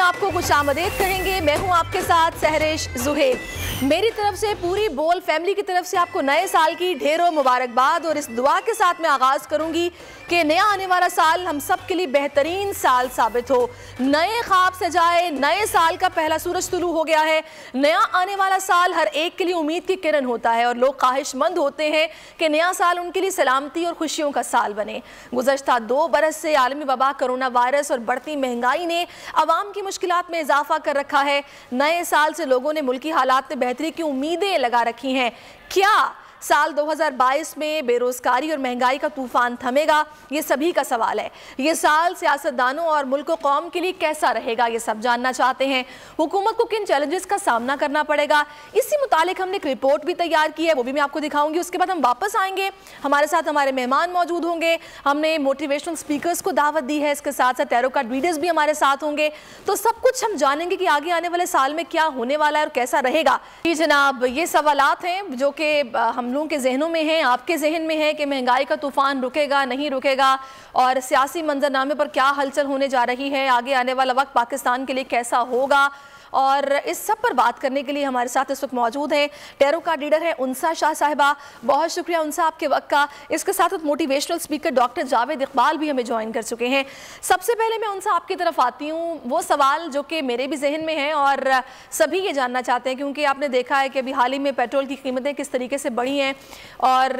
आपको खुशामदीद कहेंगे। मैं हूं आपके साथ सहरिश जुहेब। मेरी तरफ से पूरी बोल फैमिली की तरफ से आपको नए साल की ढेरों मुबारकबाद और इस दुआ के साथ मैं आगाज़ करूंगी कि नया आने वाला साल हम सब के लिए बेहतरीन साल साबित हो। नए ख्वाब सजाए, नए साल का पहला सूरज तुलू हो गया है। नया आने वाला साल हर एक के लिए उम्मीद की किरण होता है और लोग ख्वाहिशमंद होते हैं कि नया साल उनके लिए सलामती और खुशियों का साल बने। गुज़श्ता 2 बरस से आलमी वबा, कोरोना वायरस और बढ़ती महंगाई ने आवाम की मुश्किलात में इजाफा कर रखा है। नए साल से लोगों ने मुल्की हालात में बेहतरी की उम्मीदें लगा रखी हैं। क्या साल 2022 में बेरोजगारी और महंगाई का तूफान थमेगा? ये सभी का सवाल है। ये साल सियासतदानों और मुल्क व कौम के लिए कैसा रहेगा, ये सब जानना चाहते हैं। हुकूमत को किन चैलेंजेस का सामना करना पड़ेगा, इसी मुतालिक हमने एक रिपोर्ट भी तैयार की है, वो भी मैं आपको दिखाऊंगी। उसके बाद हम वापस आएंगे, हमारे साथ हमारे मेहमान मौजूद होंगे। हमने मोटिवेशनल स्पीकर्स को दावत दी है, इसके साथ साथ टैरो कार्ड रीडर्स भी हमारे साथ होंगे। तो सब कुछ हम जानेंगे कि आगे आने वाले साल में क्या होने वाला है और कैसा रहेगा। जी जनाब, ये सवालात हैं जो कि हम लोगों के जहनों में हैं, आपके जहन में है कि महंगाई का तूफान रुकेगा नहीं रुकेगा और सियासी मंजरनामे पर क्या हलचल होने जा रही है, आगे आने वाला वक्त पाकिस्तान के लिए कैसा होगा। और इस सब पर बात करने के लिए हमारे साथ इस वक्त मौजूद हैं टैरो कार्ड रीडर है उनसा शाह साहिबा। बहुत शुक्रिया उनसा आपके वक्त का। इसके साथ साथ motivational speaker doctor Javed Iqbal भी हमें ज्वाइन कर चुके हैं। सबसे पहले मैं उनसा आपकी तरफ आती हूँ, वो सवाल जो कि मेरे भी जहन में है और सभी ये जानना चाहते हैं, क्योंकि आपने देखा है कि अभी हाल ही में पेट्रोल की कीमतें किस तरीके से बढ़ी हैं और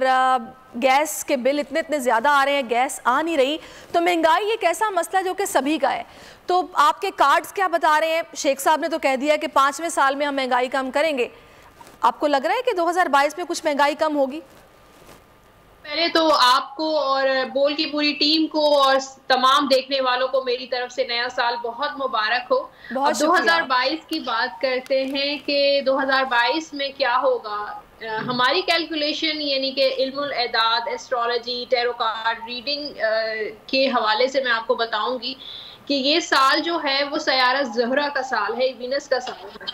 गैस के बिल इतने ज़्यादा आ रहे हैं, गैस आ नहीं रही। तो महंगाई एक ऐसा मसला जो कि सभी का है। तो आपके कार्ड्स क्या बता रहे हैं? शेख साहब ने तो कह दिया कि 5वें साल में हम महंगाई कम करेंगे। आपको लग रहा है कि 2022 में कुछ महंगाई कम होगी? पहले तो आपको और बोल की पूरी टीम को और तमाम देखने वालों को मेरी तरफ से नया साल बहुत मुबारक हो। बहुत 2022 की बात करते हैं कि 2022 में क्या होगा। हमारी कैलकुलेशन यानी कि इल्मुल एदाद, एस्ट्रोलॉजी, टैरो कार्ड रीडिंग के हवाले से मैं आपको बताऊंगी कि ये साल जो है वो सयारा ज़हरा का साल है, वीनस का साल है,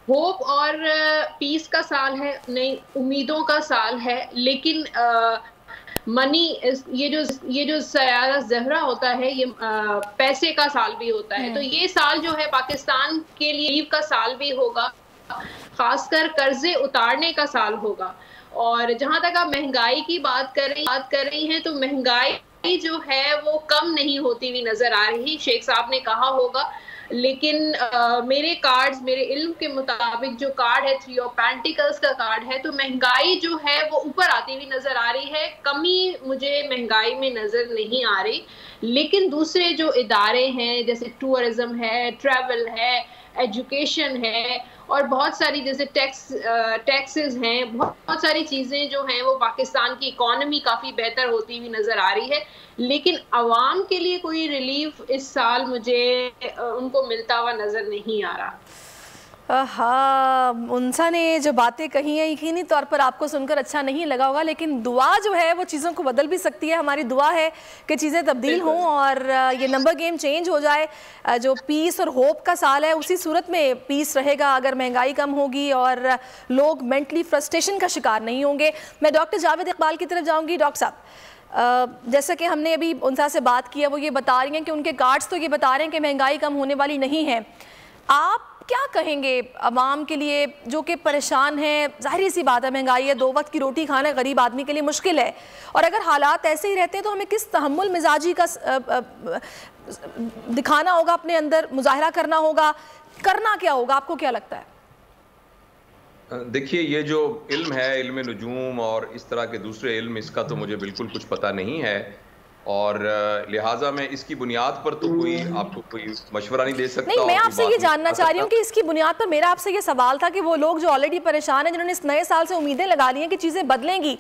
होप और पीस का साल है, नई उम्मीदों का साल है। लेकिन मनी, ये जो सयारा ज़हरा होता है ये पैसे का साल भी होता है। तो ये साल जो है पाकिस्तान के लिए का साल भी होगा, खासकर कर्जे उतारने का साल होगा। और जहां तक आप महंगाई की बात कर रही हैं तो महंगाई जो है वो कम नहीं होती हुई नजर आ रही। शेख साहब ने कहा होगा, लेकिन मेरे कार्ड्स, मेरे इल्म के मुताबिक जो कार्ड है 3 ऑफ पेंटिकल्स का कार्ड है, तो महंगाई जो है वो ऊपर आती हुई नजर आ रही है। कमी मुझे महंगाई में नजर नहीं आ रही। लेकिन दूसरे जो इदारे हैं जैसे टूरिज्म है, ट्रैवल है, एजुकेशन है और बहुत सारी जैसे टैक्सेस हैं, बहुत सारी चीज़ें जो हैं वो पाकिस्तान की इकॉनमी काफ़ी बेहतर होती हुई नज़र आ रही है। लेकिन आवाम के लिए कोई रिलीफ इस साल मुझे उनको मिलता हुआ नज़र नहीं आ रहा। हाँ, उनसा ने जो बातें कही हैं यकीनी तौर पर आपको सुनकर अच्छा नहीं लगा होगा, लेकिन दुआ जो है वो चीज़ों को बदल भी सकती है। हमारी दुआ है कि चीज़ें तब्दील हों और ये नंबर गेम चेंज हो जाए। जो पीस और होप का साल है उसी सूरत में पीस रहेगा अगर महंगाई कम होगी और लोग मेंटली फ्रस्ट्रेशन का शिकार नहीं होंगे। मैं डॉक्टर जावेद इकबाल की तरफ जाऊँगी। डॉक्टर साहब, जैसा कि हमने अभी उनसा से बात की है, वो ये बता रही हैं कि उनके कार्ड्स तो ये बता रहे हैं कि महंगाई कम होने वाली नहीं है। आप क्या कहेंगे अवाम के लिए जो कि परेशान है? जाहिर सी बात है महंगाई है, 2 वक्त की रोटी खाना गरीब आदमी के लिए मुश्किल है और अगर हालात ऐसे ही रहते हैं तो हमें किस तहम्मुल मिजाजी का दिखाना होगा, अपने अंदर मुजाहिरा करना होगा, करना क्या होगा? आपको क्या लगता है? देखिए, ये जो इल्म है, इल्म नुजूम और इस तरह के दूसरे इल्म, इसका तो मुझे बिल्कुल कुछ पता नहीं है और लिहाजा मैं इसकी बुनियाद पर तो कोई आपको कोई मशवरा नहीं दे सकता। नहीं, मैं आपसे ये जानना चाह रही हूँ कि इसकी बुनियाद पर मेरा आपसे ये सवाल था कि वो लोग जो ऑलरेडी परेशान हैं, जिन्होंने इस नए साल से उम्मीदें लगा ली हैं कि चीज़ें बदलेंगी,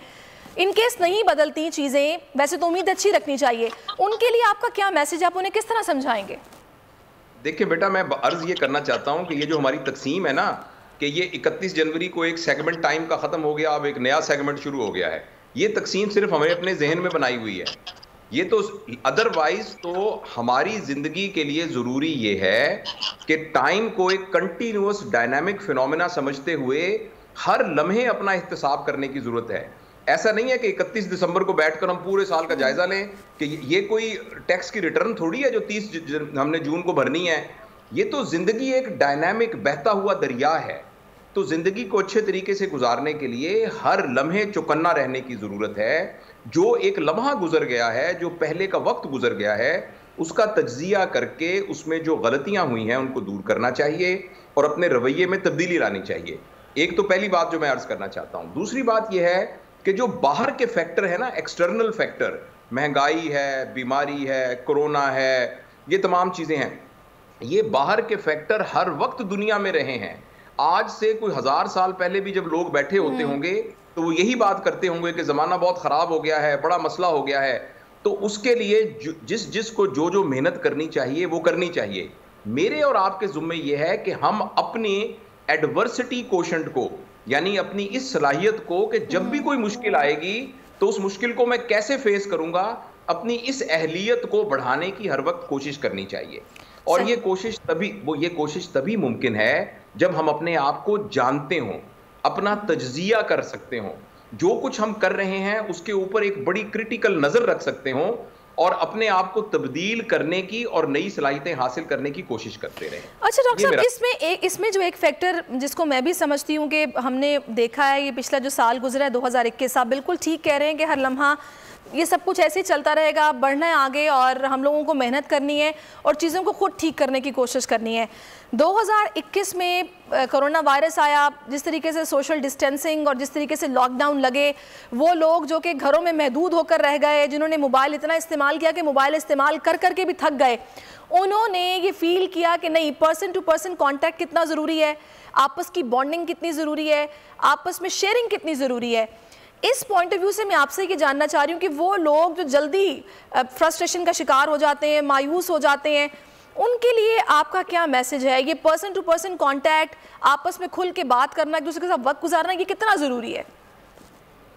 इन केस नहीं बदलती चीज़ें, वैसे तो उम्मीद अच्छी रखनी चाहिए, उनके लिए आपका क्या मैसेज, आप उन्हें किस तरह समझाएंगे? देखिए बेटा, मैं अर्ज़ ये करना चाहता हूँ कि ये जो हमारी तकसीम है ना, कि ये 31 जनवरी को एक सेगमेंट टाइम का ख़त्म हो गया, अब एक नया सेगमेंट शुरू हो गया है, ये तकसीम सिर्फ हमें अपने जहन में बनाई हुई है। ये तो अदरवाइज तो हमारी ज़िंदगी के लिए ज़रूरी ये है कि टाइम को एक कंटिन्यूअस डायनामिक फिनोमेना समझते हुए हर लम्हे अपना एहतसाब करने की ज़रूरत है। ऐसा नहीं है कि 31 दिसंबर को बैठकर हम पूरे साल का जायज़ा लें कि ये कोई टैक्स की रिटर्न थोड़ी है जो 30 हमने जून को भरनी है। ये तो जिंदगी एक डायनामिक बहता हुआ दरिया है। तो जिंदगी को अच्छे तरीके से गुजारने के लिए हर लम्हे चौकन्ना रहने की जरूरत है। जो एक लम्हा गुजर गया है, जो पहले का वक्त गुजर गया है, उसका तज्जिया करके उसमें जो गलतियां हुई हैं उनको दूर करना चाहिए और अपने रवैये में तब्दीली लानी चाहिए। एक तो पहली बात जो मैं अर्ज करना चाहता हूं। दूसरी बात यह है कि जो बाहर के फैक्टर है ना, एक्सटर्नल फैक्टर, महंगाई है, बीमारी है, कोरोना है, ये तमाम चीजें हैं, ये बाहर के फैक्टर हर वक्त दुनिया में रहे हैं। आज से कोई 1000 साल पहले भी जब लोग बैठे होते होंगे तो वो यही बात करते होंगे कि जमाना बहुत खराब हो गया है, बड़ा मसला हो गया है। तो उसके लिए जिसको जो मेहनत करनी चाहिए वो करनी चाहिए। मेरे और आपके जुम्मे ये है कि हम अपनी एडवर्सिटी कोशेंट को, यानी अपनी इस सलाहियत को कि जब भी कोई मुश्किल आएगी तो उस मुश्किल को मैं कैसे फेस करूंगा, अपनी इस अहलियत को बढ़ाने की हर वक्त कोशिश करनी चाहिए। और ये कोशिश तभी मुमकिन है जब हम अपने आप को जानते हों, अपना तज्जिया कर सकते हों, जो कुछ हम कर रहे हैं उसके ऊपर एक बड़ी क्रिटिकल नजर रख सकते हों और अपने आप को तब्दील करने की और नई सलाहियतें हासिल करने की कोशिश करते रहें। अच्छा डॉक्टर साहब, इसमें जो एक फैक्टर जिसको मैं भी समझती हूँ कि हमने देखा है, ये पिछला जो साल गुजरा है 2021, आप बिल्कुल ठीक कह रहे हैं कि हर लम्हा ये सब कुछ ऐसे ही चलता रहेगा, बढ़ना है आगे और हम लोगों को मेहनत करनी है और चीज़ों को खुद ठीक करने की कोशिश करनी है। 2021 में कोरोना वायरस आया, जिस तरीके से सोशल डिस्टेंसिंग और जिस तरीके से लॉकडाउन लगे, वो लोग जो कि घरों में महदूद होकर रह गए, जिन्होंने मोबाइल इतना इस्तेमाल किया कि मोबाइल इस्तेमाल कर करके भी थक गए, उन्होंने ये फील किया कि नहीं, पर्सन टू पर्सन कॉन्टैक्ट कितना ज़रूरी है, आपस की बॉन्डिंग कितनी ज़रूरी है, आपस में शेयरिंग कितनी ज़रूरी है। इस पॉइंट ऑफ व्यू से मैं आपसे ये जानना चाह रही हूँ कि वो लोग जो जल्दी फ्रस्ट्रेशन का शिकार हो जाते हैं, मायूस हो जाते हैं, उनके लिए आपका क्या मैसेज है? ये पर्सन टू पर्सन कांटेक्ट, आपस में खुल के बात करना, एक दूसरे के साथ वक्त गुजारना, ये कितना ज़रूरी है?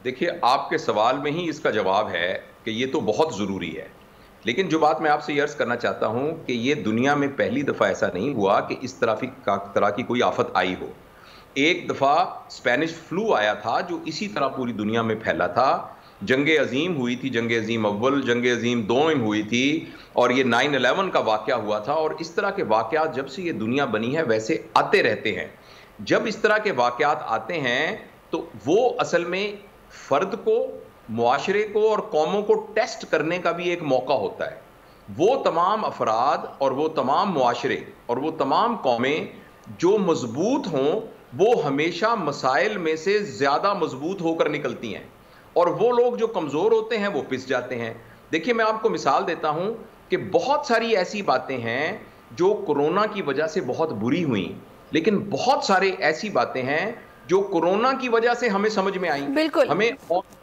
देखिए, आपके सवाल में ही इसका जवाब है कि ये तो बहुत ज़रूरी है। लेकिन जो बात मैं आपसे अर्ज करना चाहता हूँ कि ये दुनिया में पहली दफ़ा ऐसा नहीं हुआ कि इस तरह की कोई आफत आई हो। एक दफ़ा स्पेनिश फ्लू आया था जो इसी तरह पूरी दुनिया में फैला था। जंग अजीम हुई थी, जंग अजीम अव्वल, जंग अजीम दोम हुई थी और ये 9/11 का वाक़या हुआ था। और इस तरह के वाक़यात जब से ये दुनिया बनी है वैसे आते रहते हैं। जब इस तरह के वाक़यात आते हैं तो वो असल में फ़र्द को, मुआशरे को और कौमों को टेस्ट करने का भी एक मौका होता है। वो तमाम अफराद और वो तमाम मुआशरे और वो तमाम कौमें जो मजबूत हों वो हमेशा मसाइल में से ज़्यादा मजबूत होकर निकलती हैं और वो लोग जो कमज़ोर होते हैं वो पिस जाते हैं। देखिए, मैं आपको मिसाल देता हूं कि बहुत सारी ऐसी बातें हैं जो कोरोना की वजह से बहुत बुरी हुई, लेकिन बहुत सारे ऐसी बातें हैं जो कोरोना की वजह से हमें समझ में आई। बिल्कुल।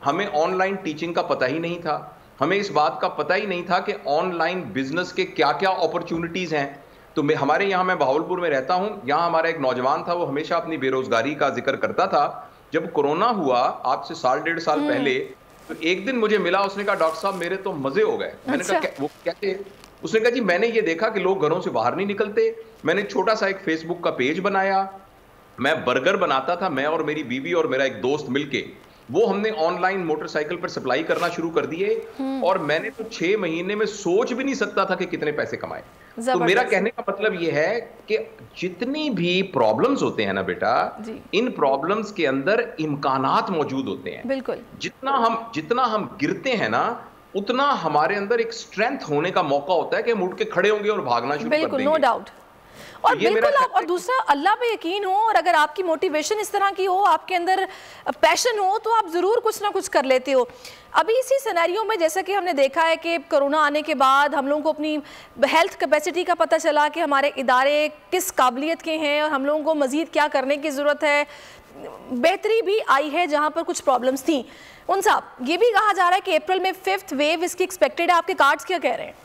हमें ऑनलाइन टीचिंग का पता ही नहीं था, हमें इस बात का पता ही नहीं था कि ऑनलाइन बिजनेस के क्या क्या अपॉर्चुनिटीज़ हैं। तो हमारे यहाँ, मैं बहावलपुर में रहता हूँ, यहाँ हमारा एक नौजवान था, वो हमेशा अपनी बेरोजगारी का जिक्र करता था। जब कोरोना हुआ आज से 1.5 साल पहले, तो एक दिन मुझे मिला, उसने कहा डॉक्टर साहब मेरे तो मजे हो गए। मैंने कहा वो कैसे? उसने कहा जी मैंने ये देखा कि लोग घरों से बाहर नहीं निकलते, मैंने छोटा सा एक फेसबुक का पेज बनाया, मैं बर्गर बनाता था, मैं और मेरी बीवी और मेरा एक दोस्त मिलके, वो हमने ऑनलाइन मोटरसाइकिल पर सप्लाई करना शुरू कर दिए और मैंने तो 6 महीने में सोच भी नहीं सकता था कि कितने पैसे कमाए। तो मेरा कहने का मतलब ये है कि जितनी भी प्रॉब्लम्स होते हैं ना बेटा, इन प्रॉब्लम्स के अंदर इम्कानात मौजूद होते हैं। बिल्कुल। जितना हम गिरते हैं ना, उतना हमारे अंदर एक स्ट्रेंथ होने का मौका होता है कि हम उठ के खड़े होंगे और भागना शुरू कर देंगे। बिल्कुल, नो डाउट। और बिल्कुल आप, और दूसरा अल्लाह पे यकीन हो, और अगर आपकी मोटिवेशन इस तरह की हो, आपके अंदर पैशन हो, तो आप ज़रूर कुछ ना कुछ कर लेते हो। अभी इसी सिनेरियो में जैसा कि हमने देखा है कि कोरोना आने के बाद हम लोगों को अपनी हेल्थ कैपेसिटी का पता चला कि हमारे इदारे किस काबिलियत के हैं और हम लोगों को मज़ीद क्या करने की ज़रूरत है। बेहतरी भी आई है जहाँ पर कुछ प्रॉब्लम्स थी। उन साहब, ये भी कहा जा रहा है कि अप्रैल में 5th वेव इसकी एक्सपेक्टेड है, आपके कार्ड्स क्या कह रहे हैं?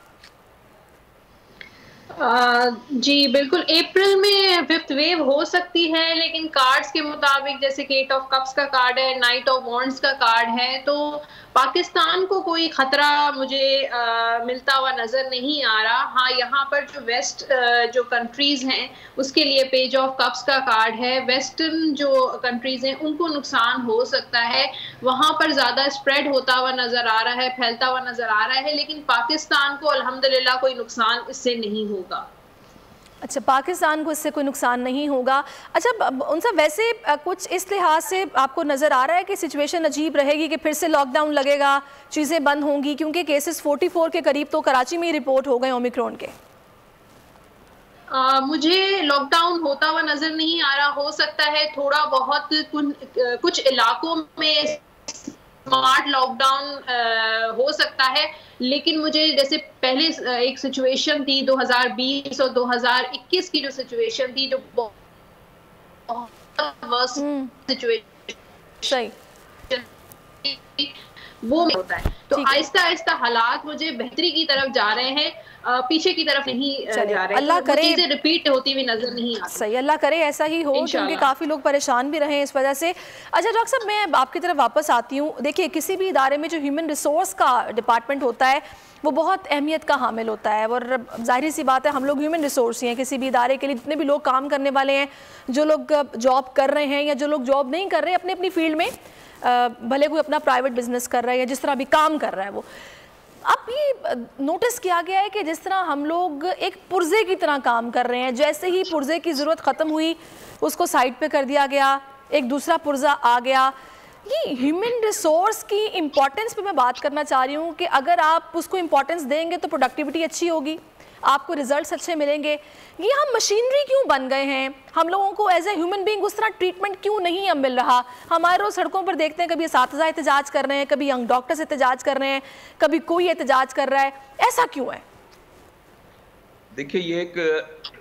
जी बिल्कुल, अप्रैल में 5th वेव हो सकती है, लेकिन कार्ड्स के मुताबिक जैसे कि 8 ऑफ कप्स का कार्ड है, नाइट ऑफ वॉन्ड्स का कार्ड है, तो पाकिस्तान को कोई खतरा मुझे मिलता हुआ नजर नहीं आ रहा। हाँ, यहाँ पर जो वेस्ट जो कंट्रीज हैं उसके लिए पेज ऑफ कप्स का कार्ड है। वेस्टर्न जो कंट्रीज हैं उनको नुकसान हो सकता है, वहाँ पर ज़्यादा स्प्रेड होता हुआ नजर आ रहा है, फैलता हुआ नजर आ रहा है, लेकिन पाकिस्तान को अल्हम्दुलिल्लाह कोई नुकसान इससे नहीं होगा। अच्छा, पाकिस्तान को इससे कोई नुकसान नहीं होगा। अच्छा उनसे वैसे कुछ इस लिहाज से आपको नज़र आ रहा है कि सिचुएशन अजीब रहेगी कि फिर से लॉकडाउन लगेगा, चीज़ें बंद होंगी, क्योंकि केसेस 44 के करीब तो कराची में ही रिपोर्ट हो गए ओमिक्रॉन के। मुझे लॉकडाउन होता हुआ नजर नहीं आ रहा। हो सकता है थोड़ा बहुत कुछ इलाकों में स्मार्ट लॉकडाउन हो सकता है, लेकिन मुझे जैसे पहले एक सिचुएशन थी 2020 और 2021 की जो सिचुएशन थी, जो बहुत वर्स्ट सिचुएशन वो होता है, तो आहिस्ता आहिस्ता हालात मुझे बेहतरी की तरफ जा रहे हैं, पीछे की तरफ नहीं जा रहे हैं। अल्लाह करे चीजें रिपीट होती हुई नजर नहीं आती। सही, अल्लाह करे ऐसा ही हो, क्योंकि काफ़ी लोग परेशान भी रहे इस वजह से। अच्छा डॉक्टर साहब, मैं आपकी तरफ वापस आती हूँ। देखिए, किसी भी इदारे में जो ह्यूमन रिसोर्स का डिपार्टमेंट होता है वो बहुत अहमियत का हामिल होता है, और जाहिर सी बात है हम लोग ह्यूमन रिसोर्स ही हैं किसी भी इदारे के लिए। जितने भी लोग काम करने वाले हैं, जो लोग जॉब कर रहे हैं या जो लोग जॉब नहीं कर रहे अपनी अपनी फील्ड में, भले कोई अपना प्राइवेट बिजनेस कर रहा है या जिस तरह भी काम कर रहा है, वो अब ये नोटिस किया गया है कि जिस तरह हम लोग एक पुर्जे की तरह काम कर रहे हैं, जैसे ही पुर्जे की ज़रूरत ख़त्म हुई उसको साइड पे कर दिया गया, एक दूसरा पुर्जा आ गया। ये ह्यूमन रिसोर्स की इम्पोर्टेंस पे मैं बात करना चाह रही हूँ कि अगर आप उसको इम्पोर्टेंस देंगे तो प्रोडक्टिविटी अच्छी होगी, आपको रिजल्ट्स अच्छे मिलेंगे। ये हम मशीनरी क्यों बन गए हैं? हम लोगों को एज ए ह्यूमन बीइंग उस तरह ट्रीटमेंट क्यों नहीं अब मिल रहा? हमारे रोज सड़कों पर देखते हैं, कभी असातिज़ा एहतजाज कर रहे हैं, कभी यंग डॉक्टर्स एहतजाज कर रहे हैं, कभी कोई एहतजाज कर रहा है, ऐसा क्यों है? देखिए, ये एक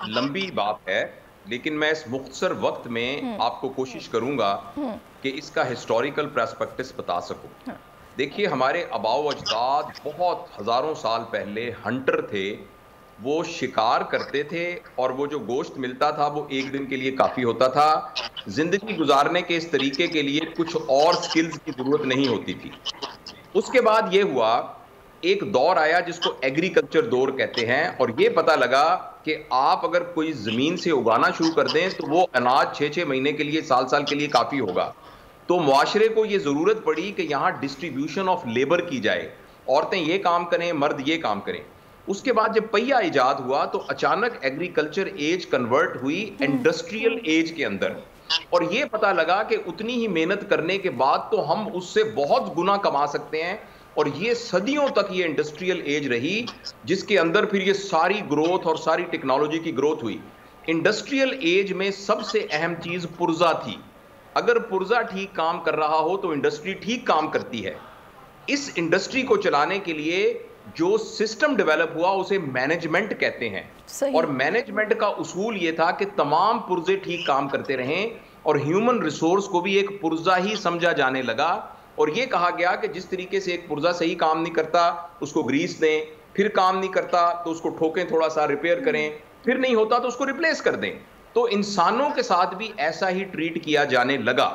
लंबी बात है, लेकिन मैं इस मुख्तसर वक्त में आपको कोशिश करूंगा कि इसका हिस्टोरिकल पर्सपेक्टिव बता सकूं। देखिए, हमारे आबाओ अजदाद बहुत हजारों साल पहले हंटर थे, वो शिकार करते थे और वो जो गोश्त मिलता था वो एक दिन के लिए काफ़ी होता था। जिंदगी गुजारने के इस तरीके के लिए कुछ और स्किल्स की ज़रूरत नहीं होती थी। उसके बाद ये हुआ, एक दौर आया जिसको एग्रीकल्चर दौर कहते हैं, और ये पता लगा कि आप अगर कोई ज़मीन से उगाना शुरू कर दें तो वो अनाज 6-6 महीने के लिए, साल के लिए काफ़ी होगा। तो मुआशरे को ये ज़रूरत पड़ी कि यहाँ डिस्ट्रीब्यूशन ऑफ लेबर की जाए, औरतें ये काम करें, मर्द ये काम करें। उसके बाद जब पहिया इजाद हुआ तो अचानक एग्रीकल्चर एज कन्वर्ट हुई इंडस्ट्रियल एज के अंदर, और ये पता लगा कि उतनी ही मेहनत करने के बाद तो हम उससे बहुत गुना कमा सकते हैं। और ये सदियों तक ये इंडस्ट्रियल एज रही, जिसके अंदर फिर ये सारी ग्रोथ और सारी टेक्नोलॉजी की ग्रोथ हुई। इंडस्ट्रियल एज में सबसे अहम चीज पुर्जा थी। अगर पुर्जा ठीक काम कर रहा हो तो इंडस्ट्री ठीक काम करती है। इस इंडस्ट्री को चलाने के लिए जो सिस्टम डेवलप हुआ उसे मैनेजमेंट कहते हैं, और मैनेजमेंट का उसूल ये था कि तमाम पुर्जे ठीक काम करते रहें, और ह्यूमन रिसोर्स को भी एक पुर्जा ही समझा जाने लगा। और ये कहा गया कि जिस तरीके से एक पुर्जा सही काम नहीं करता उसको ग्रीस दें, फिर काम नहीं करता तो उसको ठोकें, थोड़ा सा रिपेयर करें, फिर नहीं होता तो उसको रिप्लेस कर दें। तो इंसानों के साथ भी ऐसा ही ट्रीट किया जाने लगा।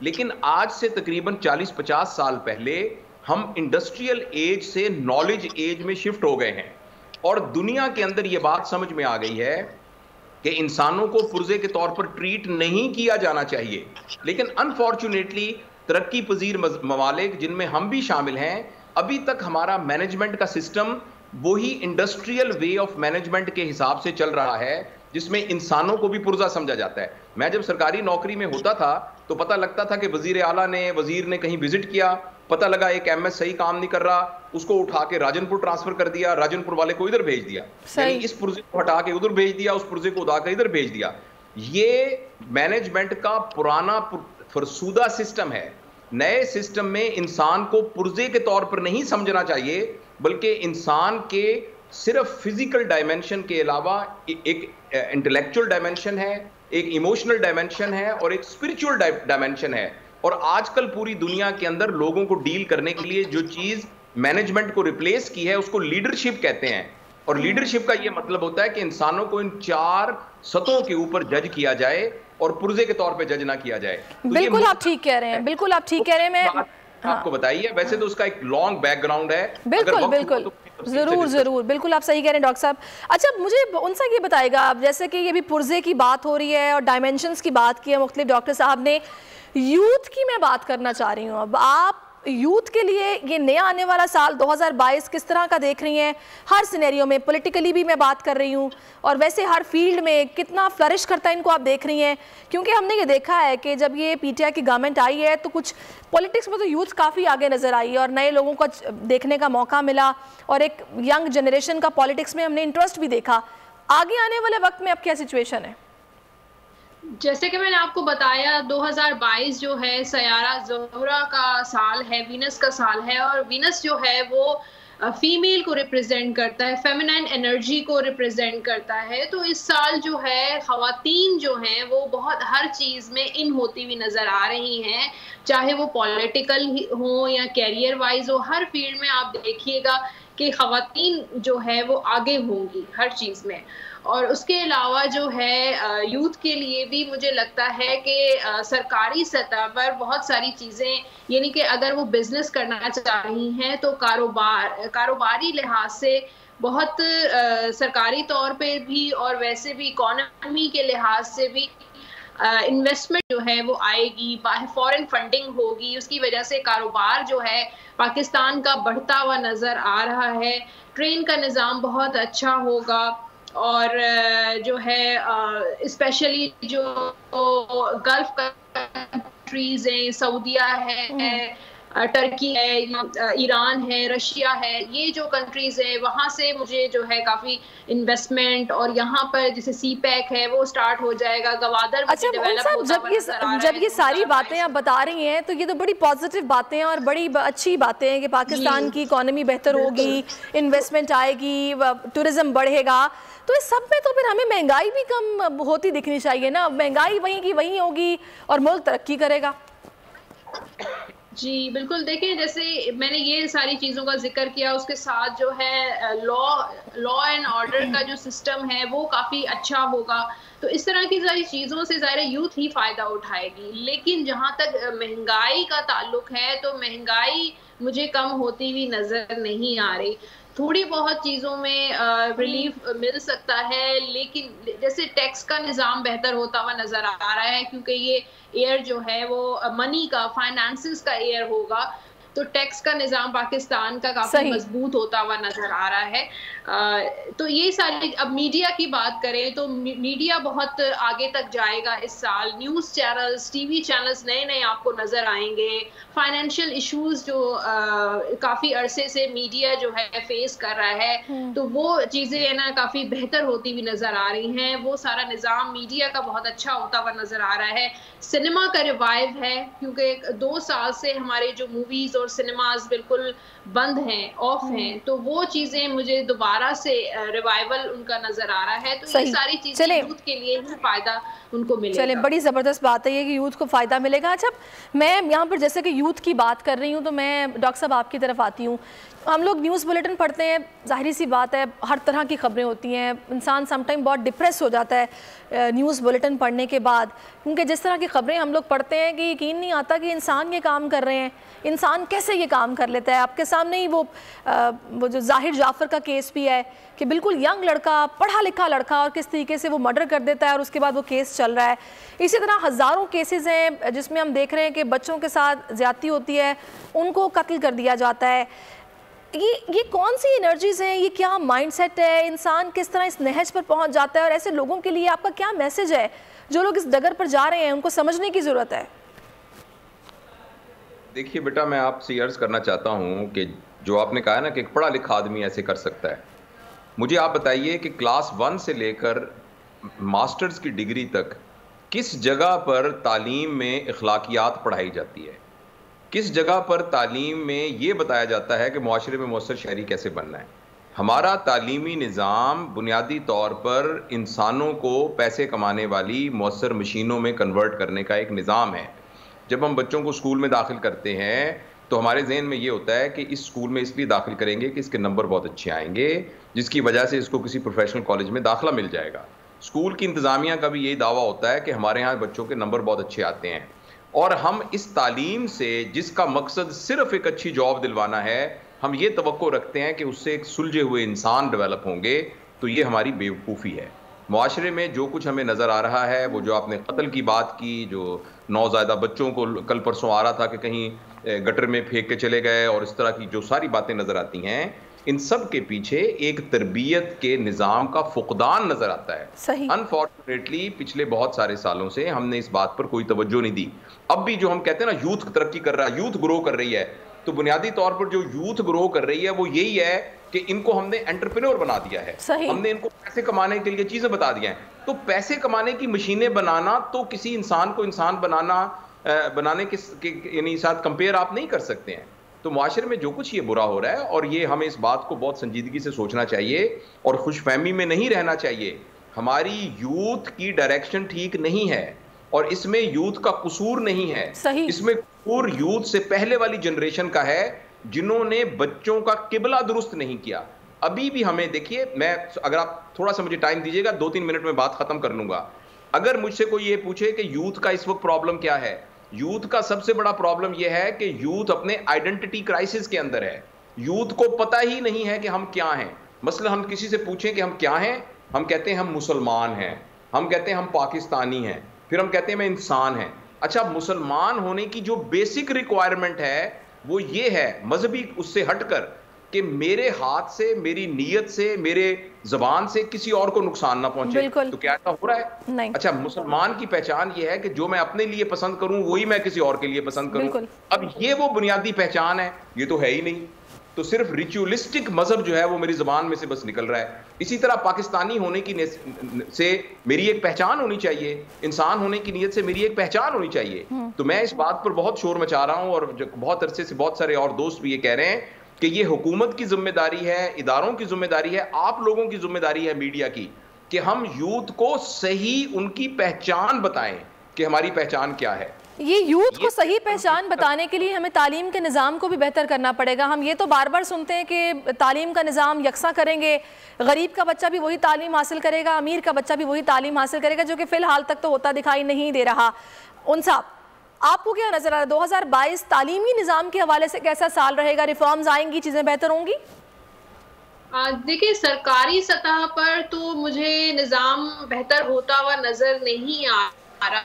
लेकिन आज से तकरीबन 40-50 साल पहले हम इंडस्ट्रियल एज से नॉलेज एज में शिफ्ट हो गए हैं, और दुनिया के अंदर यह बात समझ में आ गई है कि इंसानों को पुर्जे के तौर पर ट्रीट नहीं किया जाना चाहिए। लेकिन अनफॉर्चुनेटली तरक्की पजीर ममालिक, जिनमें हम भी शामिल हैं, अभी तक हमारा मैनेजमेंट का सिस्टम वही इंडस्ट्रियल वे ऑफ मैनेजमेंट के हिसाब से चल रहा है, जिसमें इंसानों को भी पुर्जा समझा जाता है। मैं जब सरकारी नौकरी में होता था तो पता लगता था कि वजीर ने कहीं विजिट किया, पता लगा एक एमएस सही काम नहीं कर रहा, उसको उठा के राजनपुर ट्रांसफर कर दिया, राजनपुर वाले को इधर भेज दिया, यानी इस पुर्जे को हटा के उधर भेज दिया, उस पुर्जे को उठा के इधर भेज दिया। ये मैनेजमेंट का पुराना फरसूदा सिस्टम है। नए सिस्टम में इंसान को पुर्जे के तौर पर नहीं समझना चाहिए, बल्कि इंसान के सिर्फ फिजिकल डायमेंशन के अलावा एक इंटेलेक्चुअल डायमेंशन है, एक इमोशनल डायमेंशन है और एक स्पिरिचुअल डायमेंशन है। और आजकल पूरी दुनिया के अंदर लोगों को डील करने के लिए जो चीज मैनेजमेंट को रिप्लेस की है उसको लीडरशिप कहते हैं। और लीडरशिप का यह मतलब होता है कि इंसानों को इन 4 सतहों के ऊपर जज किया जाए और पुर्जे के तौर पे जज ना किया जाए। तो बिल्कुल आप ठीक कह रहे हैं, बिल्कुल आप ठीक कह रहे हैं। मैं आपको बताइए, वैसे तो उसका एक लॉन्ग बैकग्राउंड है। बिल्कुल जरूर बिल्कुल आप सही कह रहे हैं डॉक्टर साहब। अच्छा, मुझे उनसे ये बताएगा आप, जैसे कि ये भी पुर्जे की बात हो रही है और डायमेंशंस की बात की है मुख्तलिफ डॉक्टर साहब ने, यूथ की मैं बात करना चाह रही हूँ। अब आप आप यूथ के लिए ये नया आने वाला साल 2022 किस तरह का देख रही हैं? हर सिनेरियो में, पॉलिटिकली भी मैं बात कर रही हूँ और वैसे हर फील्ड में कितना फ्लरिश करता है इनको आप देख रही हैं? क्योंकि हमने ये देखा है कि जब ये पीटीआई की गवर्नमेंट आई है तो कुछ पॉलिटिक्स में तो यूथ काफ़ी आगे नज़र आई और नए लोगों को देखने का मौका मिला और एक यंग जनरेशन का पॉलिटिक्स में हमने इंटरेस्ट भी देखा। आगे आने वाले वक्त में अब क्या सिचुएशन है? जैसे कि मैंने आपको बताया, 2022 जो है सयारा ज़ोहरा का साल है, वीनस का साल है, और वीनस जो है वो फीमेल को रिप्रेजेंट करता है, फेमिनाइन एनर्जी को रिप्रेजेंट करता है। तो इस साल जो है ख़वातीन जो हैं वो बहुत हर चीज़ में इन होती हुई नज़र आ रही हैं, चाहे वो पॉलिटिकल हो या कैरियर वाइज हो। हर फील्ड में आप देखिएगा कि ख़वातीन जो है वो आगे होंगी हर चीज़ में। और उसके अलावा जो है यूथ के लिए भी मुझे लगता है कि सरकारी सतह पर बहुत सारी चीज़ें, यानी कि अगर वो बिज़नेस करना चाह रही हैं तो कारोबारी लिहाज से बहुत सरकारी तौर पे भी और वैसे भी इकोनॉमी के लिहाज से भी इन्वेस्टमेंट जो है वो आएगी, फॉरेन फंडिंग होगी। उसकी वजह से कारोबार जो है पाकिस्तान का बढ़ता हुआ नज़र आ रहा है। ट्रेन का निज़ाम बहुत अच्छा होगा और जो है स्पेशली जो गल्फ कंट्रीज हैं, सऊदिया है, टर्की है, ईरान है, रशिया है, ये जो कंट्रीज है वहाँ से मुझे जो है काफ़ी इन्वेस्टमेंट, और यहाँ पर जैसे CPEC है वो स्टार्ट हो जाएगा, गवादर। अच्छा साहब, जब ये सारी बातें आप बता रही हैं तो ये तो बड़ी पॉजिटिव बातें हैं और बड़ी अच्छी बातें हैं कि पाकिस्तान की इकोनॉमी बेहतर होगी, इन्वेस्टमेंट आएगी, टूरिज्म बढ़ेगा। तो इस सब में तो फिर हमें महंगाई भी कम होती दिखनी चाहिए ना? महंगाई वहीं की वहीं होगी और मुल्क तरक्की करेगा। जी बिल्कुल, देखिए जैसे मैंने ये सारी चीज़ों का जिक्र किया, उसके साथ जो है लॉ एंड ऑर्डर का जो सिस्टम है वो काफ़ी अच्छा होगा। तो इस तरह की सारी चीज़ों से ज़ाहिर यूथ ही फ़ायदा उठाएगी। लेकिन जहाँ तक महंगाई का ताल्लुक है तो महंगाई मुझे कम होती हुई नज़र नहीं आ रही। थोड़ी बहुत चीज़ों में रिलीफ मिल सकता है, लेकिन जैसे टैक्स का निज़ाम बेहतर होता हुआ नज़र आ रहा है, क्योंकि ये एयर जो है वो मनी का, फाइनेंसेस का एयर होगा, तो टैक्स का निज़ाम पाकिस्तान का काफ़ी मजबूत होता हुआ नज़र आ रहा है। तो ये सारी, अब मीडिया की बात करें तो मीडिया बहुत आगे तक जाएगा इस साल। न्यूज़ चैनल्स, TV चैनल्स नए नए आपको नज़र आएंगे। फाइनेंशियल इश्यूज जो काफ़ी अरसे से मीडिया जो है फेस कर रहा है, तो वो चीज़ें ना काफ़ी बेहतर होती हुई नज़र आ रही हैं। वो सारा निज़ाम मीडिया का बहुत अच्छा होता हुआ नज़र आ रहा है। सिनेमा का रिवाइव है, क्योंकि 2 साल से हमारे जो मूवीज़ और सिनेमाज बिल्कुल बंद हैं, ऑफ हैं, तो वो चीज़ें मुझे दोबारा से रिवाइवल उनका नज़र आ रहा है। तो ये सारी चीज़ें यूथ के लिए ही फ़ायदा उनको मिलेगा। चलें, बड़ी ज़बरदस्त बात है ये कि यूथ को फ़ायदा मिलेगा। अच्छा, मैं यहाँ पर जैसे कि यूथ की बात कर रही हूँ तो मैं डॉक्टर साहब आपकी तरफ आती हूँ। हम लोग न्यूज़ बुलेटिन पढ़ते हैं, जाहिर सी बात है हर तरह की खबरें होती हैं, इंसान समटाइम बहुत डिप्रेस हो जाता है न्यूज़ बुलेटिन पढ़ने के बाद, क्योंकि जिस तरह की खबरें हम लोग पढ़ते हैं कि यकीन नहीं आता कि इंसान ये काम कर रहे हैं, इंसान कैसे ये काम कर लेता है। आपके सामने ही वो जो जाहिर जाफ़र का केस भी है कि बिल्कुल यंग लड़का, पढ़ा लिखा लड़का, और किस तरीके से वो मर्डर कर देता है और उसके बाद वो केस चल रहा है। इसी तरह हज़ारों केसेस हैं जिसमें हम देख रहे हैं कि बच्चों के साथ ज़्यादती होती है, उनको कत्ल कर दिया जाता है। ये कौन सी एनर्जीज़ हैं, ये क्या माइंडसेट है, इंसान किस तरह इस नहज पर पहुंच जाता है, और ऐसे लोगों के लिए आपका क्या मैसेज है जो लोग इस डगर पर जा रहे हैं, उनको समझने की ज़रूरत है? देखिए बेटा, मैं आपसे अर्ज़ करना चाहता हूँ कि जो आपने कहा है ना कि एक पढ़ा लिखा आदमी ऐसे कर सकता है, मुझे आप बताइए कि क्लास 1 से लेकर मास्टर्स की डिग्री तक किस जगह पर तालीम में अखलाकियात पढ़ाई जाती है? किस जगह पर तालीम में ये बताया जाता है कि मुआशरे में मौसर शहरी कैसे बनना है? हमारा तालीमी निज़ाम बुनियादी तौर पर इंसानों को पैसे कमाने वाली मौसर मशीनों में कन्वर्ट करने का एक निज़ाम है। जब हम बच्चों को स्कूल में दाखिल करते हैं तो हमारे जहन में ये होता है कि इस स्कूल में इसलिए दाखिल करेंगे कि इसके नंबर बहुत अच्छे आएंगे, जिसकी वजह से इसको किसी प्रोफेशनल कॉलेज में दाखिला मिल जाएगा। स्कूल की इंतज़ामिया का भी यही दावा होता है कि हमारे यहाँ बच्चों के नंबर बहुत अच्छे आते हैं, और हम इस तालीम से, जिसका मकसद सिर्फ एक अच्छी जॉब दिलवाना है, हम ये तवक्को रखते हैं कि उससे एक सुलझे हुए इंसान डेवलप होंगे। तो ये हमारी बेवकूफ़ी है। मुआशरे में जो कुछ हमें नज़र आ रहा है, वो जो आपने कत्ल की बात की, जो नौज़ायदा बच्चों को कल परसों आ रहा था कि कहीं गटर में फेंक के चले गए, और इस तरह की जो सारी बातें नज़र आती हैं, इन सब के पीछे एक तरबियत के निज़ाम का फुकदान नज़र आता है। अनफॉर्चुनेटली पिछले बहुत सारे सालों से हमने इस बात पर कोई तवज्जो नहीं दी। अब भी जो हम कहते हैं ना, यूथ तरक्की कर रहा है, यूथ ग्रो कर रही है, तो बुनियादी तौर पर जो यूथ ग्रो कर रही है वो यही है कि इनको हमने एंटरप्रेन्योर बना दिया है, हमने इनको पैसे कमाने के लिए चीजें बता दिया हैं। तो पैसे कमाने की मशीनें बनाना तो किसी इंसान को इंसान बनाने के यानी साथ कंपेयर आप नहीं कर सकते हैं। तो मुआशरे में जो कुछ ये बुरा हो रहा है, और ये हमें इस बात को बहुत संजीदगी से सोचना चाहिए और खुशफहमी में नहीं रहना चाहिए। हमारी यूथ की डायरेक्शन ठीक नहीं है, और इसमें यूथ का कसूर नहीं है, इसमें कसूर यूथ से पहले वाली जनरेशन का है, जिन्होंने बच्चों का किबला दुरुस्त नहीं किया। अभी भी हमें देखिए, मैं अगर आप थोड़ा सा मुझे टाइम दीजिएगा, 2-3 मिनट में बात खत्म कर लूंगा। अगर मुझसे कोई ये पूछे कि यूथ का इस वक्त प्रॉब्लम क्या है, यूथ का सबसे बड़ा प्रॉब्लम यह है कि यूथ अपने आइडेंटिटी क्राइसिस के अंदर है। यूथ को पता ही नहीं है कि हम क्या हैं। मसला हम किसी से पूछें कि हम क्या हैं, हम कहते हैं हम मुसलमान हैं, हम कहते हैं हम पाकिस्तानी हैं, फिर हम कहते हैं मैं इंसान हैं। अच्छा, मुसलमान होने की जो बेसिक रिक्वायरमेंट है वो ये है, मजहबी उससे हटकर, कि मेरे हाथ से, मेरी नीयत से, मेरे जबान से किसी और को नुकसान ना पहुंचे। तो क्या ऐसा हो रहा है? नहीं। अच्छा, मुसलमान की पहचान ये है कि जो मैं अपने लिए पसंद करूं वही मैं किसी और के लिए पसंद करूं। अब ये वो बुनियादी पहचान है? ये तो है ही नहीं। तो सिर्फ रिचुअलिस्टिक मजहब जो है वो मेरी जबान में से बस निकल रहा है। इसी तरह पाकिस्तानी होने की से मेरी एक पहचान होनी चाहिए, इंसान होने की नीयत से मेरी एक पहचान होनी चाहिए। तो मैं इस बात पर बहुत शोर मचा रहा हूं, और बहुत अरसे से बहुत सारे और दोस्त भी ये कह रहे हैं कि ये हुकूमत की जिम्मेदारी है, इदारों की जिम्मेदारी है, आप लोगों की जिम्मेदारी है, मीडिया की, कि हम यूथ को सही उनकी पहचान बताएं कि हमारी पहचान क्या है। ये यूथ को सही पहचान बताने के लिए हमें तालीम के निज़ाम को भी बेहतर करना पड़ेगा। हम ये तो बार बार सुनते हैं कि तालीम का निज़ाम यकसा करेंगे, गरीब का बच्चा भी वही तालीम हासिल करेगा, अमीर का बच्चा भी वही तालीम हासिल करेगा, जो कि फ़िलहाल तक तो होता दिखाई नहीं दे रहा। उन साहब, आपको क्या नज़र आ रहा है, 2022 तालीमी निज़ाम के हवाले से कैसा साल रहेगा? रिफॉर्म्स आएंगी, चीज़ें बेहतर होंगी? देखिए, सरकारी सतह पर तो मुझे निज़ाम बेहतर होता हुआ नज़र नहीं आ रहा,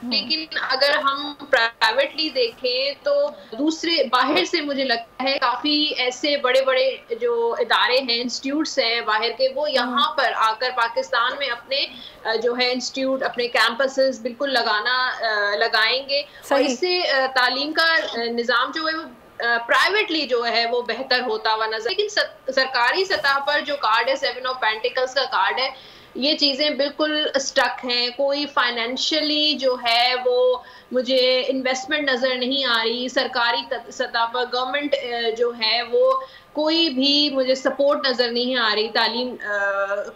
लेकिन अगर हम प्राइवेटली देखें तो दूसरे बाहर से मुझे लगता है काफ़ी ऐसे बड़े बड़े जो इदारे हैं, इंस्टीट्यूट्स हैं बाहर के, वो यहाँ पर आकर पाकिस्तान में अपने जो है इंस्टीट्यूट, अपने कैंपसेस बिल्कुल लगाएंगे, और इससे तालीम का निज़ाम जो है वो प्राइवेटली जो है वो बेहतर होता हुआ नजर। लेकिन सरकारी सतह पर जो कार्ड है, 7 ऑफ पेंटिकल्स का कार्ड है, ये चीज़ें बिल्कुल स्टक हैं। कोई फाइनेंशियली जो है वो मुझे इन्वेस्टमेंट नज़र नहीं आ रही। सरकारी सतह पर गवर्नमेंट जो है वो कोई भी मुझे सपोर्ट नजर नहीं आ रही तालीम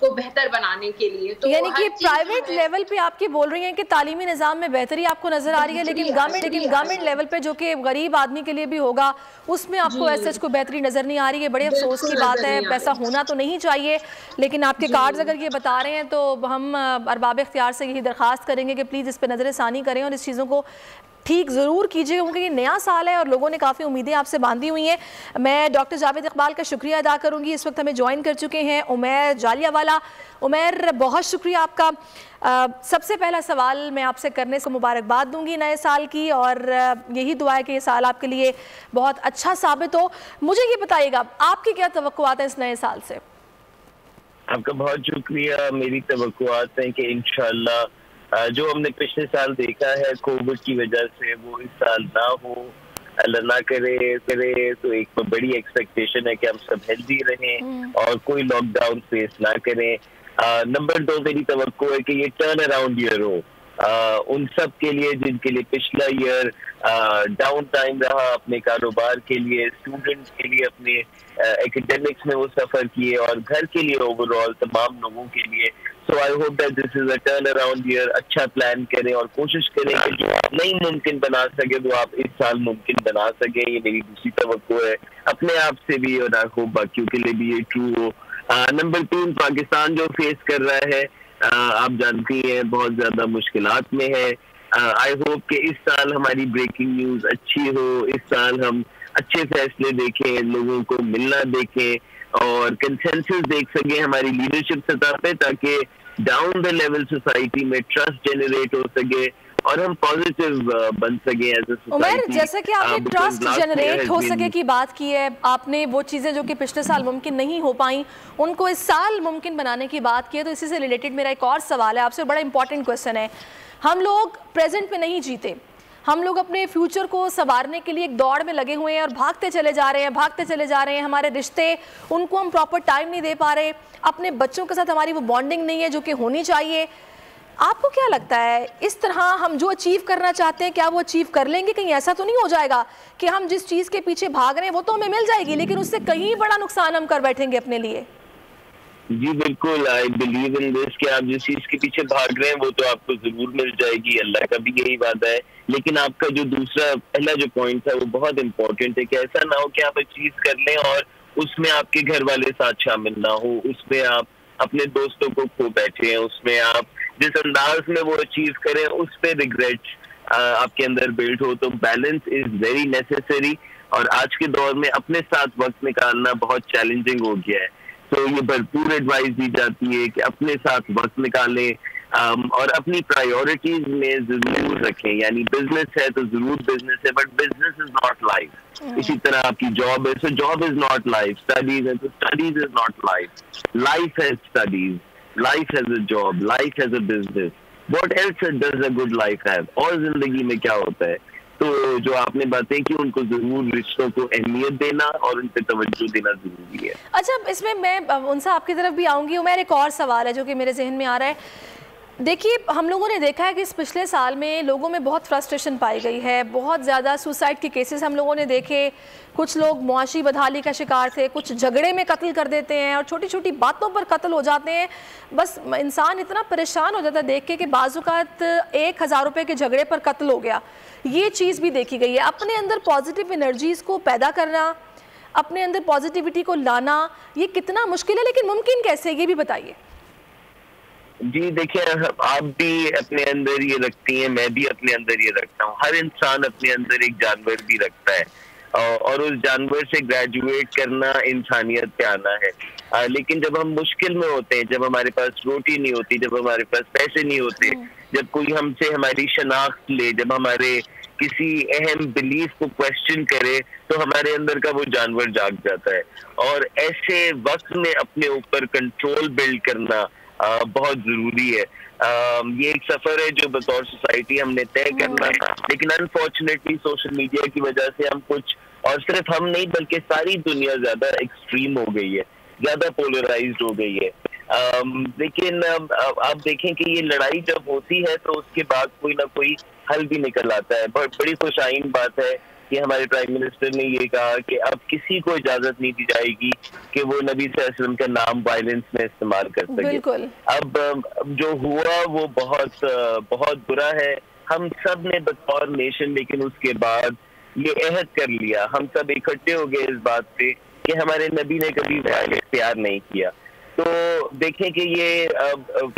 को बेहतर बनाने के लिए। तो यानी कि प्राइवेट लेवल पे आपकी बोल रही हैं कि तालीमी निज़ाम में बेहतरी आपको नजर आ रही है, लेकिन गवर्नमेंट लेवल पे जो कि गरीब आदमी के लिए भी होगा, उसमें आपको ऐसे को बेहतरी नजर नहीं आ रही है। बड़े अफसोस की बात है, पैसा होना तो नहीं चाहिए, लेकिन आपके कार्ड्स अगर ये बता रहे हैं तो हम अरबाब इख्तियार से यही दरख्वास्त करेंगे कि प्लीज़ इस पर नज़रसानी करें और इस चीज़ों को ठीक ज़रूर कीजिए, क्योंकि ये नया साल है और लोगों ने काफ़ी उम्मीदें आपसे बांधी हुई हैं। मैं डॉक्टर जावेद इकबाल का शुक्रिया अदा करूंगी, इस वक्त हमें ज्वाइन कर चुके हैं उमैर जालियावाला। उमैर, बहुत शुक्रिया आपका। सबसे पहला सवाल मैं आपसे करने से मुबारकबाद दूंगी नए साल की, और यही दुआ है कि ये साल आपके लिए बहुत अच्छा साबित हो। मुझे ये बताइएगा, आपकी क्या तवक्कुआत है इस नए साल से? आपका बहुत शुक्रिया। मेरी तवक्कुआत है कि इंशाअल्लाह जो हमने पिछले साल देखा है कोविड की वजह से, वो इस साल ना हो, अल्लाह ना करे। तो एक बड़ी एक्सपेक्टेशन है कि हम सब हेल्दी रहें और कोई लॉकडाउन फेस ना करें। नंबर 2, मेरी तवक्को है कि ये टर्न अराउंड ईयर हो उन सब के लिए जिनके लिए पिछला ईयर डाउन टाइम रहा, अपने कारोबार के लिए, स्टूडेंट्स के लिए, अपने एकेडमिक्स में वो सफर किए, और घर के लिए ओवरऑल तमाम लोगों के लिए। So I hope that this is a turn around year. अच्छा प्लान करें और कोशिश करें कि जो आप नहीं मुमकिन बना सके वो आप इस साल मुमकिन बना सके। ये मेरी दूसरी तवक्को है, अपने आप से भी और आई होप बाकियों के लिए भी ये ट्रू हो। नंबर 3, पाकिस्तान जो फेस कर रहा है, आप जानती हैं बहुत ज्यादा मुश्किलात में है। आई होप कि इस साल हमारी ब्रेकिंग न्यूज अच्छी हो, इस साल हम अच्छे फैसले देखें, लोगों को मिलना देखें, और कंसेंसस देख सके हमारी लीडरशिप सतह पे, ताकि डाउन द लेवल सोसाइटी में ट्रस्ट जनरेट हो सके और हम पॉजिटिव बन सके एज अ सोसाइटी। उमर, जैसे कि आपने ट्रस्ट जनरेट हो सके की बात की है, आपने वो चीज़ें जो कि पिछले साल मुमकिन नहीं हो पाई उनको इस साल मुमकिन बनाने की बात की है, तो इसी से रिलेटेड मेरा एक और सवाल है आपसे, बड़ा इंपॉर्टेंट क्वेश्चन है। हम लोग प्रेजेंट में नहीं जीते, हम लोग अपने फ्यूचर को संवारने के लिए एक दौड़ में लगे हुए हैं और भागते चले जा रहे हैं। हमारे रिश्ते, उनको हम प्रॉपर टाइम नहीं दे पा रहे, अपने बच्चों के साथ हमारी वो बॉन्डिंग नहीं है जो कि होनी चाहिए। आपको क्या लगता है, इस तरह हम जो अचीव करना चाहते हैं क्या वो अचीव कर लेंगे? कहीं ऐसा तो नहीं हो जाएगा कि हम जिस चीज़ के पीछे भाग रहे हैं वो तो हमें मिल जाएगी, लेकिन उससे कहीं बड़ा नुकसान हम कर बैठेंगे अपने लिए? जी बिल्कुल, आई बिलीव इन दिस कि आप जिस चीज के पीछे भाग रहे हैं वो तो आपको जरूर मिल जाएगी, अल्लाह का भी यही वादा है। लेकिन आपका जो पहला जो पॉइंट है वो बहुत इंपॉर्टेंट है कि ऐसा ना हो कि आप अचीव कर लें और उसमें आपके घर वाले साथ शामिल ना हो, उसमें आप अपने दोस्तों को खो बैठे हैं, उसमें आप जिस अंदाज में वो अचीव करें उस पर रिग्रेट आपके अंदर बिल्ड हो। तो बैलेंस इज वेरी नेसेसरी और आज के दौर में अपने साथ वक्त निकालना बहुत चैलेंजिंग हो गया है। तो ये भरपूर एडवाइस दी जाती है कि अपने साथ वक्त निकालें और अपनी प्रायोरिटीज में जरूर रखें। यानी बिजनेस है तो जरूर बिजनेस है, but business is not life. इसी तरह आपकी जॉब है, so job is not life. Studies है तो studies is not life. Life has studies, life has a job, life has a business. What else does a good life have? और जिंदगी में क्या होता है? तो जो आपने बातें की उनको जरूर रिश्तों को अहमियत देना और उन पर तवज्जो देना जरूरी है। अच्छा, इसमें मैं उनसे आपकी तरफ भी आऊँगी। उमर, एक और सवाल है जो कि मेरे जहन में आ रहा है। देखिए, हम लोगों ने देखा है कि इस पिछले साल में लोगों में बहुत फ्रस्ट्रेशन पाई गई है, बहुत ज़्यादा सुसाइड के केसेस हम लोगों ने देखे। कुछ लोग मुआशी बदहाली का शिकार थे, कुछ झगड़े में कत्ल कर देते हैं और छोटी छोटी बातों पर कत्ल हो जाते हैं। बस इंसान इतना परेशान हो जाता है देख के कि बाज़-औक़ात 1000 रुपये के झगड़े पर कत्ल हो गया। ये चीज़ भी देखी गई है। अपने अंदर पॉजिटिव एनर्जीज़ को पैदा करना, अपने अंदर पॉजिटिविटी को लाना, ये कितना मुश्किल है, लेकिन मुमकिन कैसे, ये भी बताइए। जी देखिए, आप भी अपने अंदर ये रखती हैं, मैं भी अपने अंदर ये रखता हूँ। हर इंसान अपने अंदर एक जानवर भी रखता है और उस जानवर से ग्रेजुएट करना इंसानियत पे आना है। लेकिन जब हम मुश्किल में होते हैं, जब हमारे पास रोटी नहीं होती, जब हमारे पास पैसे नहीं होते, जब कोई हमसे हमारी शनाख्त ले, जब हमारे किसी अहम बिलीफ को क्वेश्चन करे, तो हमारे अंदर का वो जानवर जाग जाता है। और ऐसे वक्त में अपने ऊपर कंट्रोल बिल्ड करना बहुत जरूरी है। ये एक सफर है जो बतौर सोसाइटी हमने तय करना है, लेकिन अनफॉर्चुनेटली सोशल मीडिया की वजह से हम कुछ, और सिर्फ हम नहीं बल्कि सारी दुनिया ज्यादा एक्सट्रीम हो गई है, ज्यादा पोलराइज्ड हो गई है। लेकिन आप देखें कि ये लड़ाई जब होती है तो उसके बाद कोई ना कोई हल भी निकल आता है। बहुत बड़ी खुशाइन बात है कि हमारे प्राइम मिनिस्टर ने ये कहा कि अब किसी को इजाजत नहीं दी जाएगी कि वो नबी सल्लल्लाहु अलैहि वसल्लम का नाम वायलेंस में इस्तेमाल कर सके। अब जो हुआ वो बहुत बुरा है। हम सब ने बतौर नेशन, लेकिन उसके बाद ये अहद कर लिया, हम सब इकट्ठे हो गए इस बात पे कि हमारे नबी ने कभी वायलेंस प्यार नहीं किया। तो देखें कि ये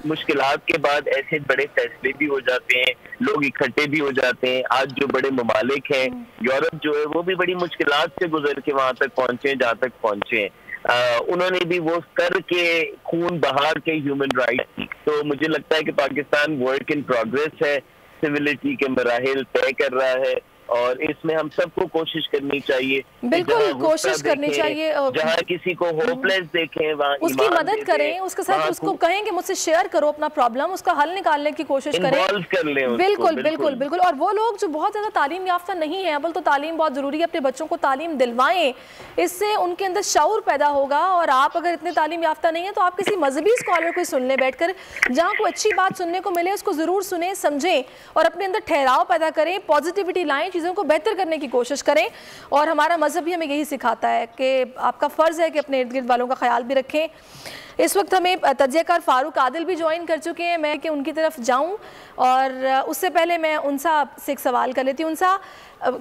मुश्किलात के बाद ऐसे बड़े फैसले भी हो जाते हैं, लोग इकट्ठे भी हो जाते हैं। आज जो बड़े ममालिक हैं, यूरोप जो है, वो भी बड़ी मुश्किलात से गुजर के वहां तक पहुंचे जहाँ तक पहुंचे हैं। उन्होंने भी वो करके खून बहा के ह्यूमन राइट। तो मुझे लगता है कि पाकिस्तान वर्क इन प्रोग्रेस है, सिविलिटी के मराहिल तय कर रहा है और इसमें हम सबको कोशिश करनी चाहिए। बिल्कुल कोशिश करनी चाहिए। जहाँ किसी को होपलेस देखें वहाँ उसकी मदद करें, उसके साथ उसको कहें कि मुझसे शेयर करो अपना प्रॉब्लम, उसका हल निकालने की कोशिश करें। कर लें बिल्कुल बिल्कुल बिल्कुल। और वो लोग जो बहुत ज़्यादा तालीम याफ्ता नहीं है, अव्वल तो तालीम बहुत ज़रूरी है, अपने बच्चों को तालीम दिलवाएं, इससे उनके अंदर शऊर पैदा होगा। और आप अगर इतने तालीम याफ्ता नहीं है तो आप किसी मजहबी स्कॉलर को सुन लें बैठकर, जहाँ कोई अच्छी बात सुनने को मिले उसको ज़रूर सुने, समझें और अपने अंदर ठहराव पैदा करें, पॉजिटिविटी लाएं, चीज़ों को बेहतर करने की कोशिश करें। और हमारा मजहब भी हमें यही सिखाता है कि आपका फ़र्ज़ है कि अपने इर्द गिर्द वालों का ख्याल भी रखें। इस वक्त हमें तज्ज़ियाकार फारूक आदिल भी ज्वाइन कर चुके हैं। मैं कि उनकी तरफ जाऊं और उससे पहले मैं उनसा से एक सवाल कर लेती हूँ। उनसा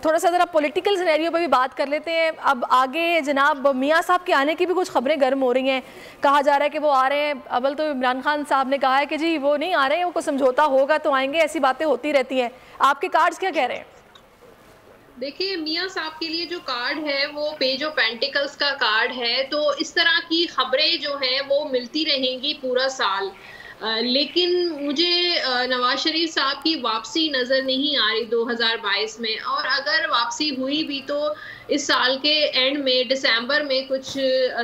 थोड़ा सा ज़रा पॉलिटिकल सिनेरियो पर भी बात कर लेते हैं। अब आगे जनाब मियाँ साहब के आने की भी कुछ खबरें गर्म हो रही हैं, कहा जा रहा है कि वो आ रहे हैं। अव्वल तो इमरान खान साहब ने कहा है कि जी वो नहीं आ रहे हैं, वो कोई समझौता होगा तो आएंगे, ऐसी बातें होती रहती हैं। आपके कार्ड्स क्या कह रहे हैं? देखिए मियां साहब के लिए जो कार्ड है वो पेज ऑफ पेंटिकल्स का कार्ड है, तो इस तरह की खबरें जो हैं वो मिलती रहेंगी पूरा साल। लेकिन मुझे नवाज शरीफ साहब की वापसी नज़र नहीं आ रही 2022 में, और अगर वापसी हुई भी तो इस साल के एंड में दिसंबर में कुछ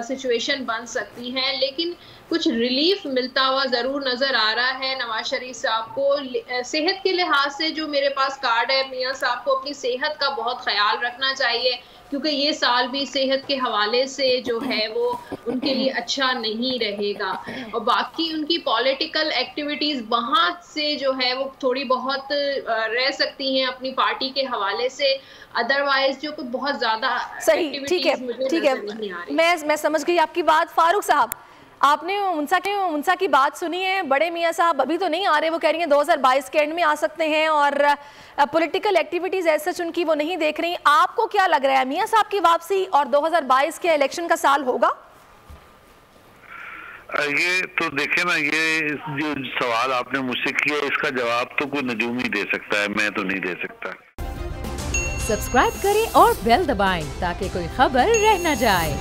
सिचुएशन बन सकती है, लेकिन कुछ रिलीफ मिलता हुआ ज़रूर नज़र आ रहा है नवाज शरीफ साहब को। सेहत के लिहाज से जो मेरे पास कार्ड है, मियां साहब को अपनी सेहत का बहुत ख्याल रखना चाहिए, क्योंकि ये साल भी सेहत के हवाले से जो है वो उनके लिए अच्छा नहीं रहेगा। और बाकी उनकी पॉलिटिकल एक्टिविटीज़ वहाँ से जो है वो थोड़ी बहुत रह सकती हैं अपनी पार्टी के हवाले से, अदरवाइज जो कुछ बहुत ज़्यादा सही, ठीक है, मैं समझ गई आपकी बात। फारूक साहब, आपने उनसा की बात सुनी है? बड़े मियां साहब अभी तो नहीं आ रहे, वो कह रही हैं 2022 के एंड में आ सकते हैं, और पॉलिटिकल एक्टिविटीज ऐसे सच उनकी वो नहीं देख रही। आपको क्या लग रहा है, मियां साहब की वापसी और 2022 के इलेक्शन का साल होगा? ये तो देखे ना, ये जो सवाल आपने मुझसे किया इसका जवाब तो कोई नजूम ही दे सकता है, मैं तो नहीं दे सकता। सब्सक्राइब करें और बेल दबाएं ताकि कोई खबर रह न जाए।